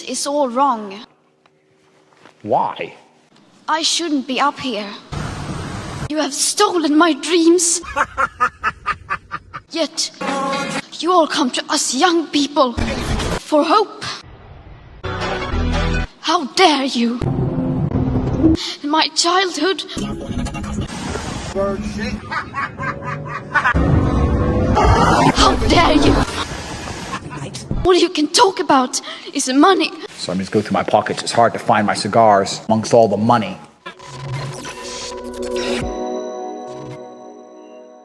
is all wrong. Why? I shouldn't be up here. You have stolen my dreams. Yet, you all come to us young people for hope. How dare you? In my childhood, how dare you? All you can talk about is money. So I just go through my pockets. It's hard to find my cigars amongst all the money.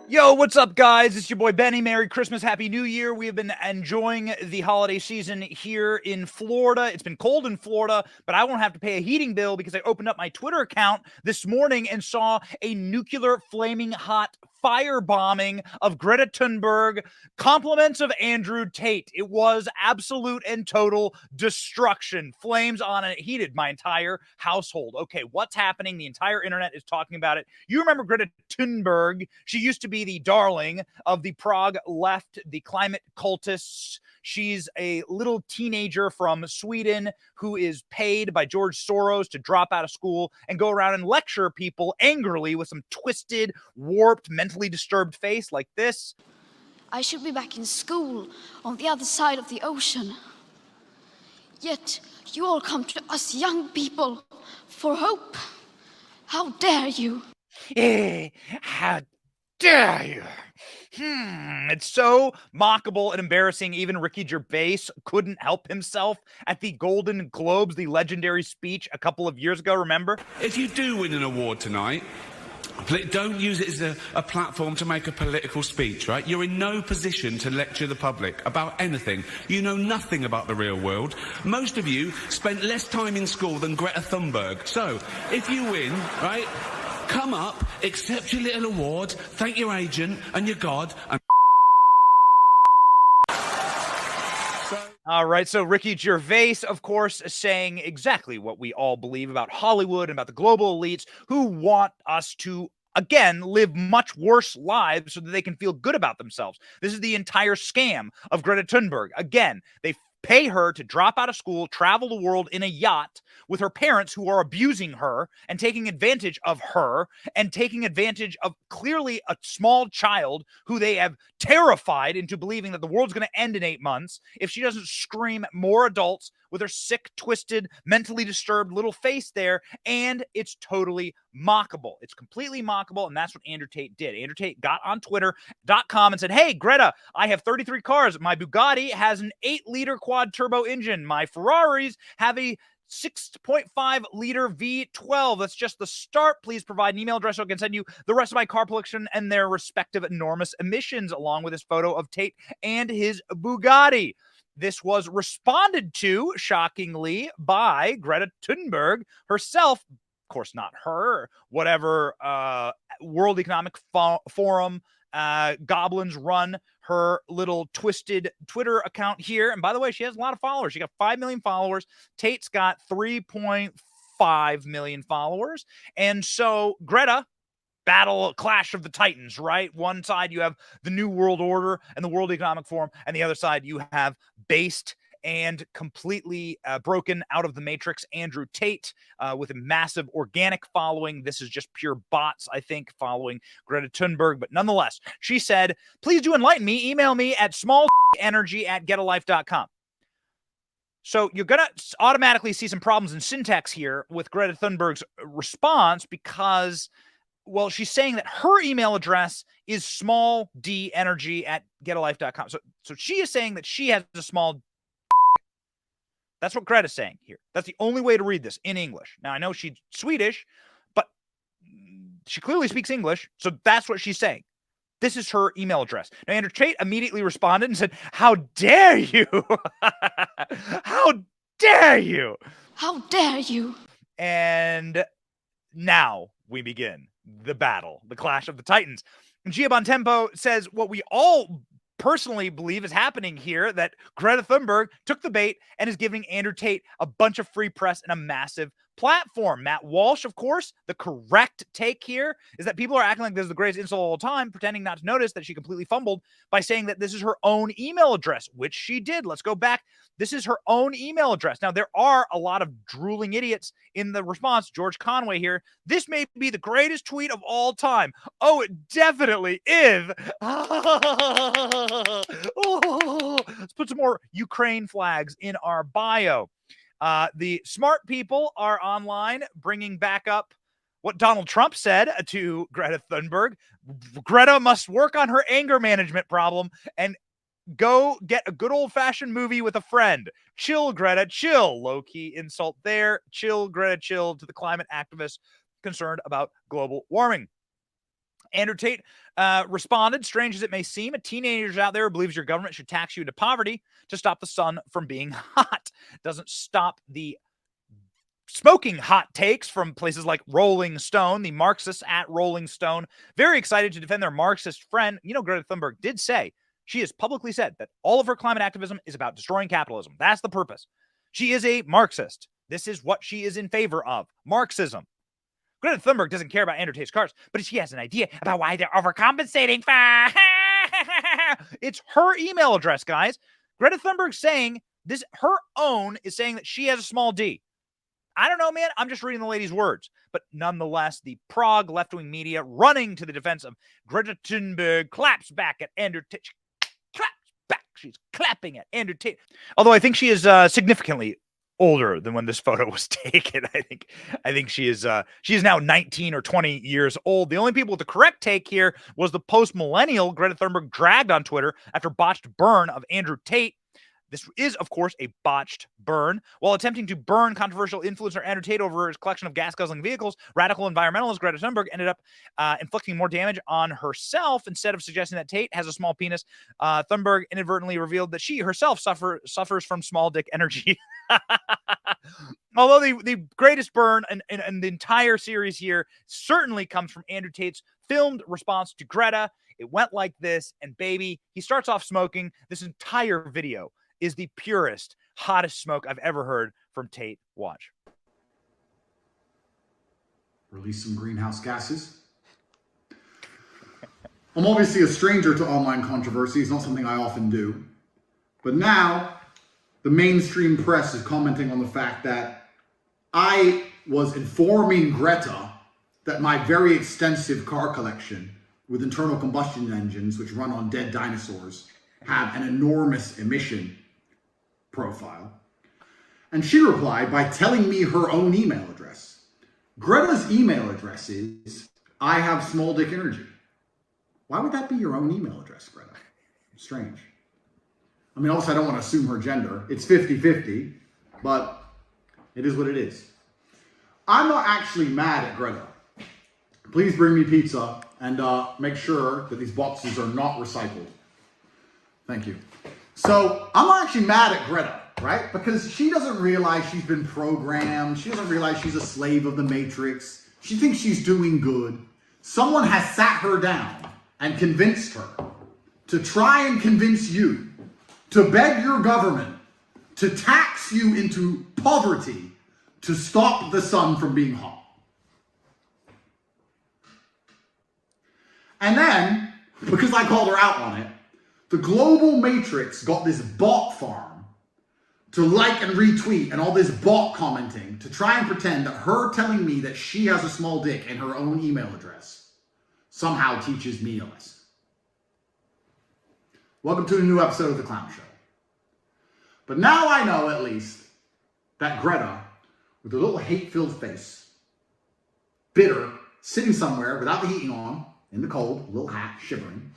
Yo, what's up, guys? It's your boy Benny. Merry Christmas, Happy New Year. We have been enjoying the holiday season here in Florida. It's been cold in Florida, but I won't have to pay a heating bill because I opened up my Twitter account this morning and saw a nuclear flaming hot firebombing of Greta Thunberg, compliments of Andrew Tate. It was absolute and total destruction. Flames on it heated my entire household. Okay, what's happening? The entire internet is talking about it. You remember Greta Thunberg? She used to be the darling of the Prague left, the climate cultists. She's a little teenager from Sweden who is paid by George Soros to drop out of school and go around and lecture people angrily with some twisted, warped, mentally disturbed face like this. I should be back in school on the other side of the ocean. Yet, you all come to us young people for hope. How dare you? How dare you? It's so mockable and embarrassing. Even Ricky Gervais couldn't help himself at the Golden Globes, the legendary speech a couple of years ago, remember? If you do win an award tonight, don't use it as a platform to make a political speech, right? You're in no position to lecture the public about anything. You know nothing about the real world. Most of you spent less time in school than Greta Thunberg. So, if you win, right, come up, accept your little award, thank your agent and your God, and All right, so Ricky Gervais, of course, is saying exactly what we all believe about Hollywood and about the global elites who want us to, again, live much worse lives so that they can feel good about themselves. This is the entire scam of Greta Thunberg. Again, they pay her to drop out of school, travel the world in a yacht with her parents who are abusing her and taking advantage of her and taking advantage of clearly a small child who they have terrified into believing that the world's going to end in 8 months if she doesn't scream more adults with her sick, twisted, mentally disturbed little face there. And it's totally mockable. It's completely mockable. And that's what Andrew Tate did. Andrew Tate got on Twitter.com and said, hey, Greta, I have 33 cars. My Bugatti has an 8-liter quad turbo engine. My Ferraris have a 6.5-liter V12. That's just the start. Please provide an email address so I can send you the rest of my car collection and their respective enormous emissions, along with this photo of Tate and his Bugatti. This was responded to, shockingly, by Greta Thunberg herself. Of course, not her. Whatever World Economic Forum goblins run her little twisted Twitter account here. And by the way, she has a lot of followers. She got 5 million followers. Tate's got 3.5 million followers. And so Greta, clash of the titans, right? One side you have the New World Order and the World Economic Forum, and the other side you have based and completely broken out of the matrix Andrew Tate with a massive organic following. This is just pure bots, I think, following Greta Thunberg. But nonetheless, she said, please do enlighten me. Email me at smallenergy@getalife.com. So you're going to automatically see some problems in syntax here with Greta Thunberg's response because, well, she's saying that her email address is smallenergy@getalife.com. So she is saying that she has a small. That's what Greta's saying here. That's the only way to read this in English. Now, I know she's Swedish, but she clearly speaks English, so that's what she's saying. This is her email address. Now, Andrew Tate immediately responded and said, how dare you? How dare you? How dare you? And now we begin the battle, the clash of the titans. And Gia Bontempo says what we all personally believe is happening here, that Greta Thunberg took the bait and is giving Andrew Tate a bunch of free press and a massive platform. Matt Walsh, of course, the correct take here is that people are acting like this is the greatest insult of all time, pretending not to notice that she completely fumbled by saying that this is her own email address, which she did. Let's go back. This is her own email address. Now, there are a lot of drooling idiots in the response. George Conway here. This may be the greatest tweet of all time. Oh, it definitely is. Let's put some more Ukraine flags in our bio. The smart people are online bringing back up what Donald Trump said to Greta Thunberg. Greta must work on her anger management problem and go get a good old-fashioned movie with a friend. Chill, Greta, chill. Low-key insult there. Chill, Greta, chill to the climate activists concerned about global warming. Andrew Tate responded, strange as it may seem, a teenager out there who believes your government should tax you into poverty to stop the sun from being hot. Doesn't stop the smoking hot takes from places like Rolling Stone, the Marxists at Rolling Stone, very excited to defend their Marxist friend. You know, Greta Thunberg did say, she has publicly said that all of her climate activism is about destroying capitalism. That's the purpose. She is a Marxist. This is what she is in favor of, Marxism. Greta Thunberg doesn't care about Andrew Tate's cars, but she has an idea about why they're overcompensating. It's her email address, guys. Greta Thunberg saying this, her own is saying that she has a small d. I don't know, man. I'm just reading the lady's words. But nonetheless, the Prague left-wing media running to the defense of Greta Thunberg claps back at Andrew Tate. Claps back. She's clapping at Andrew Tate. Although I think she is significantly older than when this photo was taken. I think she is now 19 or 20 years old. The only people with the correct take here was the post-millennial Greta Thunberg dragged on Twitter after botched burn of Andrew Tate. This is, of course, a botched burn. While attempting to burn controversial influencer Andrew Tate over his collection of gas-guzzling vehicles, radical environmentalist Greta Thunberg ended up inflicting more damage on herself. Instead of suggesting that Tate has a small penis, Thunberg inadvertently revealed that she herself suffers from small dick energy. Although the greatest burn in the entire series here certainly comes from Andrew Tate's filmed response to Greta. It went like this, and baby, he starts off smoking. This entire video is the purest, hottest smoke I've ever heard from Tate. Watch. Release some greenhouse gases. I'm obviously a stranger to online controversy. It's not something I often do. But now, the mainstream press is commenting on the fact that I was informing Greta that my very extensive car collection with internal combustion engines, which run on dead dinosaurs, have an enormous emission profile. And she replied by telling me her own email address. Greta's email address is, I have small dick energy. Why would that be your own email address, Greta? Strange. I mean, obviously I don't want to assume her gender. It's 50-50, but it is what it is. I'm not actually mad at Greta. Please bring me pizza and make sure that these boxes are not recycled. Thank you. So I'm not actually mad at Greta, right? Because she doesn't realize she's been programmed. She doesn't realize she's a slave of the Matrix. She thinks she's doing good. Someone has sat her down and convinced her to try and convince you to beg your government to tax you into poverty to stop the sun from being hot. And then, because I called her out on it, the global matrix got this bot farm to like and retweet and all this bot commenting to try and pretend that her telling me that she has a small dick in her own email address somehow teaches me a lesson. Welcome to a new episode of The Clown Show. But now I know, at least, that Greta, with a little hate-filled face, bitter, sitting somewhere without the heating on, in the cold, a little hat, shivering,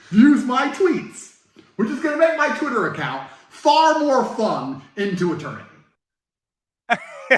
views my tweets, which is going to make my Twitter account far more fun into eternity.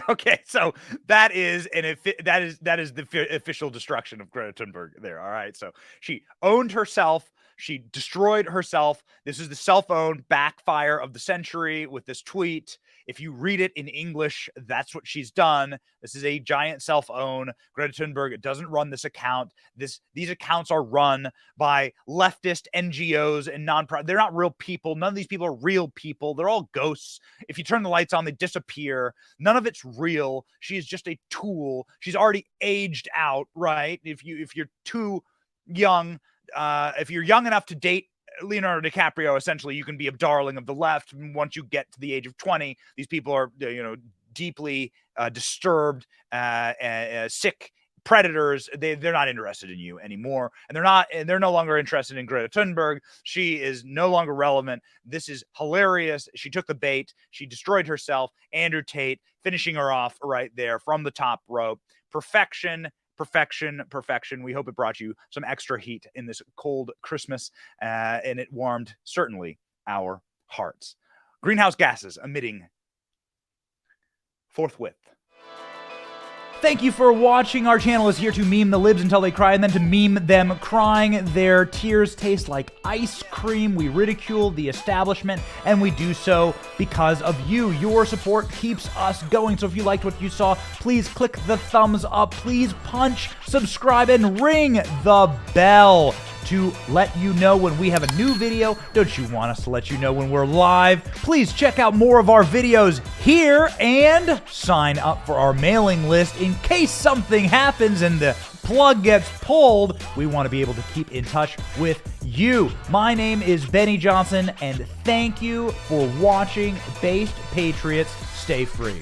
Okay, so that is the official destruction of Greta Thunberg there. All right, so she owned herself She destroyed herself. This is the cell phone backfire of the century with this tweet. If you read it in English, that's what she's done. This is a giant cell phone. Greta Thunberg doesn't run this account. These accounts are run by leftist NGOs and non-profit. They're not real people. None of these people are real people. They're all ghosts. If you turn the lights on, they disappear. None of it's real. She is just a tool. She's already aged out, right? If you're too young, if you're young enough to date Leonardo DiCaprio, essentially you can be a darling of the left. Once you get to the age of 20, these people are, deeply disturbed, sick predators. They're not interested in you anymore, and they're no longer interested in Greta Thunberg. She is no longer relevant. This is hilarious. She took the bait. She destroyed herself. Andrew Tate finishing her off right there from the top rope. Perfection. We hope it brought you some extra heat in this cold Christmas, and it warmed certainly our hearts. Greenhouse gases emitting forthwith. Thank you for watching. Our channel is here to meme the libs until they cry, and then to meme them crying. Their tears taste like ice cream. We ridicule the establishment, and we do so because of you. Your support keeps us going. So if you liked what you saw, please click the thumbs up. Please punch, subscribe, and ring the bell to let you know when we have a new video. Don't you want us to let you know when we're live? Please check out more of our videos here and sign up for our mailing list in case something happens and the plug gets pulled. We want to be able to keep in touch with you. My name is Benny Johnson, and thank you for watching. Based Patriots, stay free.